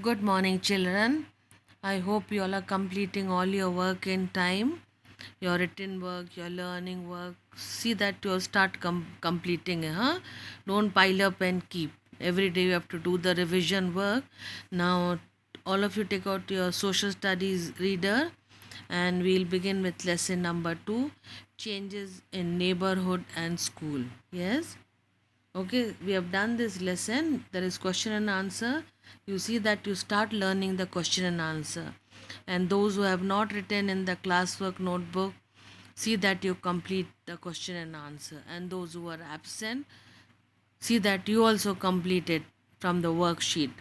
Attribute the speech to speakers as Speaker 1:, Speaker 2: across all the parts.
Speaker 1: Good morning, children. I hope you all are completing all your work in time. Your written work, your learning work. See that you start completing it, huh? Don't pile up and keep. Every day you have to do the revision work. Now, all of you take out your social studies reader and we'll begin with lesson number 2, changes in neighborhood and school. Yes? Okay, we have done this lesson. There is question and answer. You see that you start learning the question and answer. And those who have not written in the classwork notebook, see that you complete the question and answer. And those who are absent, see that you also complete it from the worksheet.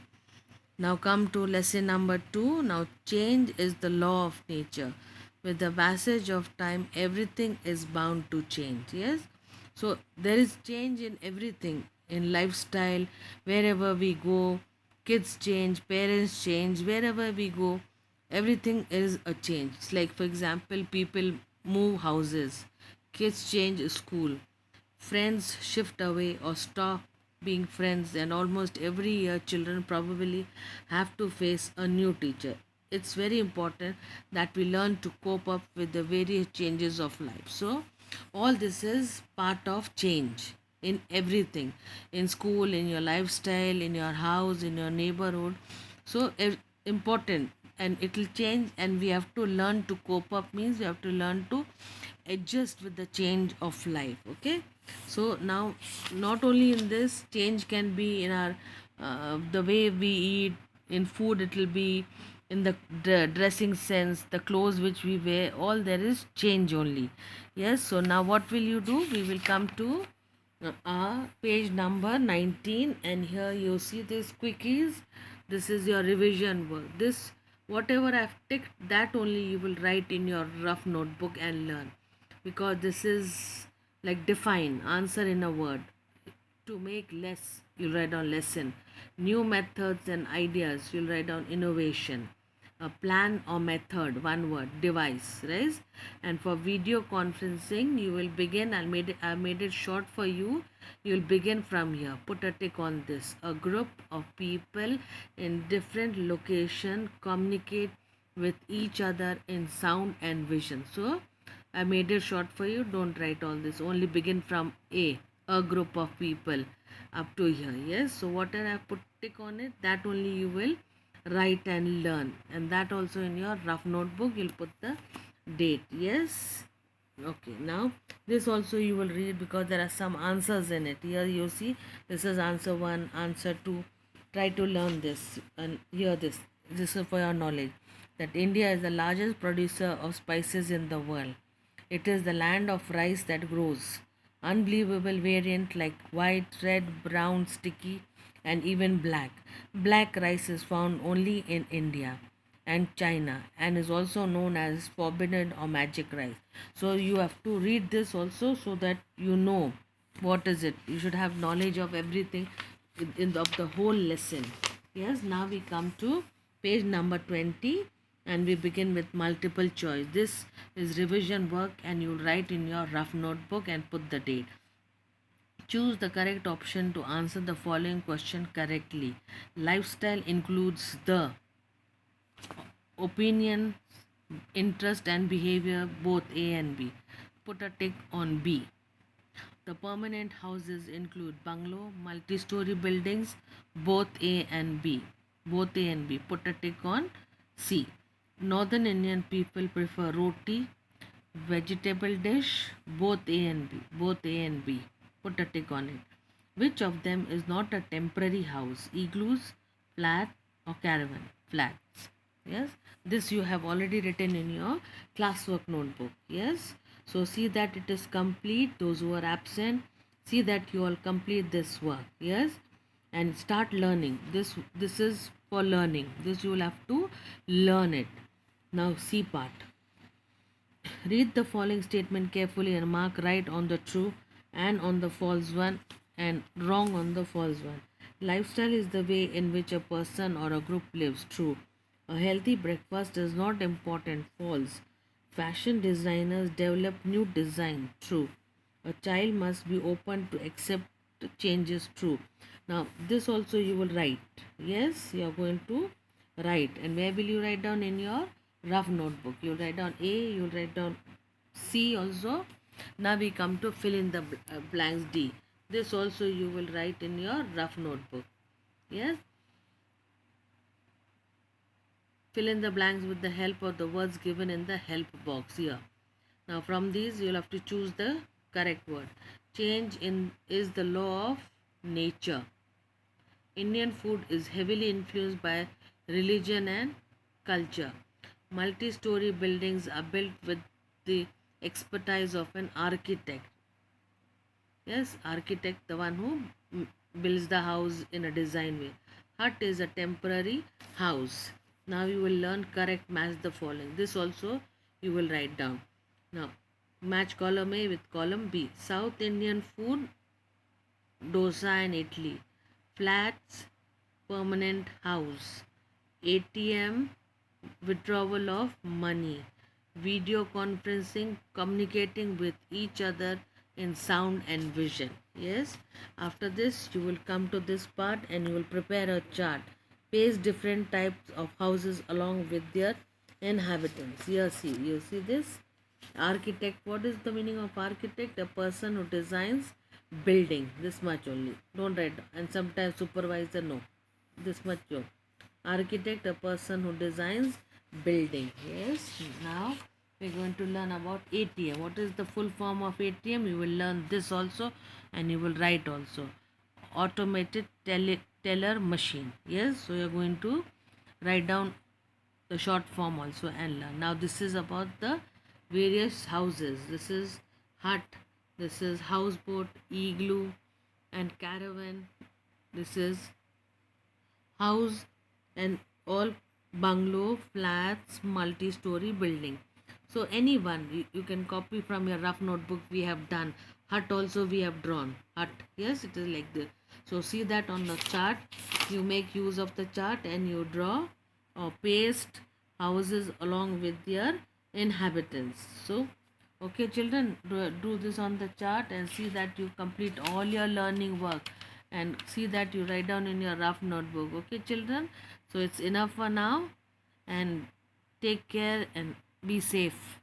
Speaker 1: Now come to lesson number 2. Now change is the law of nature. With the passage of time, everything is bound to change. Yes? So there is change in everything, in lifestyle, wherever we go, kids change, parents change, wherever we go, everything is a change. It's like, for example, people move houses, kids change school, friends shift away or stop being friends, and almost every year children probably have to face a new teacher. It's very important that we learn to cope up with the various changes of life. So all this is part of change in everything, in school, in your lifestyle, in your house, in your neighborhood. So important, and it will change, and we have to learn to cope up, means we have to learn to adjust with the change of life. Okay, so now not only in this, change can be in our the way we eat, in food it will be, in the dressing sense, the clothes which we wear, all there is change only. Yes, so now what will you do? We will come to page number 19, and here you see this quickies. This is your revision work. This, whatever I've ticked, that only you will write in your rough notebook and learn, because this is like define, answer in a word. To make less, you'll write down lesson. New methods and ideas, you'll write down innovation. A plan or method, one word, device, right? And for video conferencing, you will begin. I made it short for you. You'll begin from here. Put a tick on this. A group of people in different location communicate with each other in sound and vision. So I made it short for you. Don't write all this. Only begin from a group of people up to here. Yes. So whatever I put tick on it, that only you will write and learn. And that also in your rough notebook, you'll put the date. Yes. Okay. Now this also you will read, because there are some answers in it. Here you see this is answer 1, answer 2. Try to learn this and hear this. This is for your knowledge, that India is the largest producer of spices in the world. It is the land of rice that grows. Unbelievable variant like white, red, brown, sticky, and even black. Black rice is found only in India and China, and is also known as forbidden or magic rice. So you have to read this also, so that you know what is it. You should have knowledge of everything of the whole lesson. Yes, now we come to page number 20, and we begin with multiple choice. This is revision work, and you'll write in your rough notebook and put the date. Choose the correct option to answer the following question correctly. Lifestyle includes the opinion, interest, and behavior, both A and B. Put a tick on B. The permanent houses include bungalow, multi-story buildings, both A and B. Both A and B. Put a tick on C. Northern Indian people prefer roti, vegetable dish, both A and B. Both A and B. Put a tick on it. Which of them is not a temporary house? Igloos, flat, or caravan? Flats. Yes, this you have already written in your classwork notebook. Yes, so see that it is complete. Those who are absent, see that you all complete this work. Yes, and start learning. This is for learning. This you will have to learn it. Now C part. Read the following statement carefully and mark right on the true and on the false one, and wrong on the false one. Lifestyle is the way in which a person or a group lives. True. A healthy breakfast is not important. False. Fashion designers develop new design. True. A child must be open to accept changes. True. Now this also you will write. Yes, you are going to Right. And where will you write down? In your rough notebook. You'll write down A, you'll write down C also. Now we come to fill in the blanks D. This also you will write in your rough notebook. Yes. Fill in the blanks with the help of the words given in the help box here. Now from these you'll have to choose the correct word. Change in is the law of nature. Indian food is heavily influenced by religion and culture. Multi story buildings are built with the expertise of an architect. Yes, architect, the one who builds the house in a design way. Hut is a temporary house. Now you will learn correct match the following. This also you will write down. Now match column A with column B. South Indian food, dosa and idli. Flats, permanent house. ATM, withdrawal of money. Video conferencing, communicating with each other in sound and vision. Yes, after this you will come to this part and you will prepare a chart. Paste different types of houses along with their inhabitants. Here see, you see this architect. What is the meaning of architect? A person who designs building. This much only, don't write down. And sometimes supervisor, no, this much job. Architect, a person who designs building. Yes, now we're going to learn about ATM. What is the full form of ATM? You will learn this also and you will write also. Automated teller machine. Yes, so you're going to write down the short form also and learn. Now this is about the various houses. This is hut, this is houseboat, igloo and caravan. This is house and all bungalow, flats, multi-story building. So anyone you can copy from your rough notebook. We have done hut also, we have drawn hut. Yes, it is like this. So see that on the chart. You make use of the chart and you draw or paste houses along with their inhabitants. So okay children, do this on the chart and see that you complete all your learning work and see that you write down in your rough notebook. Okay children, so it's enough for now and take care and be safe.